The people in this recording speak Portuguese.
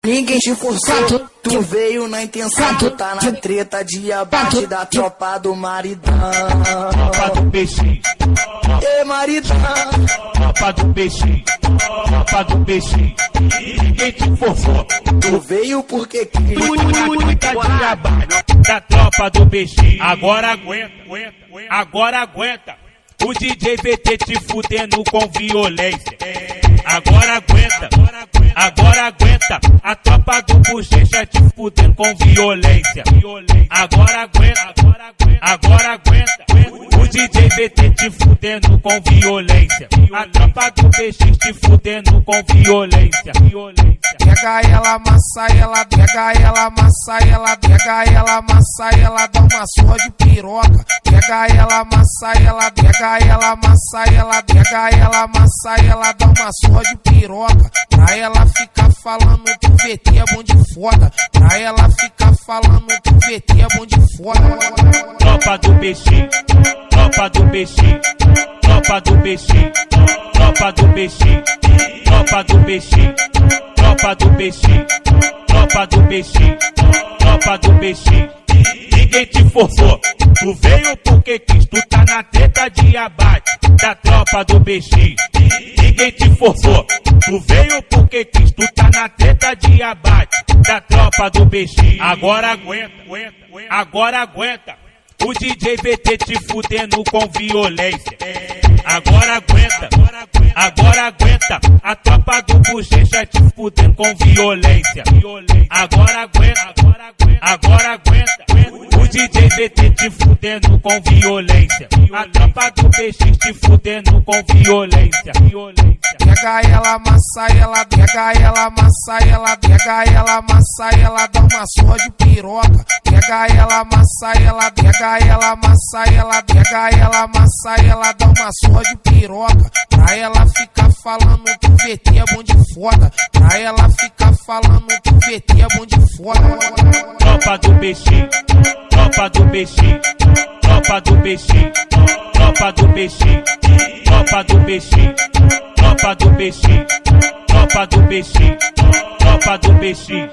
Ninguém te forçou, tu veio na intenção, tu tá na treta de abate da tropa do maridão. Tropa do peixinho, Ê maridão, tropa do peixinho, tropa do peixinho. Ninguém te forçou, tu veio porque quis. treta de abate da tropa do peixinho. Agora aguenta, agora aguenta. O DJ VT te fudendo com violência. Agora aguenta, agora aguenta. A tropa do Bochecha te fudendo com violência. Agora aguenta, agora aguenta. O DJ VT te fudendo com violência. A tropa do PX te fudendo com violência. Pega ela, amassa ela, pega ela, amassa ela, pega ela, amassa ela, dá uma surra de piroca. Pega ela, amassa ela, pega ela, amassa ela, pega ela, amassa ela, dá uma surra de piroca. Pra ela ficar falando que o VT é bom de foda. Pra ela ficar falando que o VT é bom de foda. Tropa do peixinho, tropa do peixinho, tropa do peixinho, tropa do peixinho, tropa do peixinho, tropa do peixinho, tropa do peixinho, tropa do peixinho. Ninguém te forçou, tu veio porque quis, tu tá na treta de abate da tropa do peixinho. Ninguém te forçou, tu veio porque quis, tu tá na treta de abate da tropa do peixinho. Agora aguenta, agora aguenta. O DJ VT te fudendo com violência. Agora aguenta, agora aguenta. A tropa do Bochecha te fudendo com violência. Agora aguenta, agora aguenta. O DJ VT te fudendo com violência. A tropa do PX te fudendo com violência. Pega ela, amassa ela, pega ela, amassa ela, pega ela, amassa ela, dá uma surra de piroca. Pega ela, amassa ela, pega ela, amassa ela, pega ela, amassa ela, dá uma surra de piroca. Pra ela ficar falando que o VT é bom de foda. Pra ela ficar falando que o VT é bom de foda. Tropa do peixinho, tropa do peixinho, tropa do peixinho, tropa do peixinho, tropa do peixinho, tropa do peixinho, tropa do peixinho, tropa do peixinho.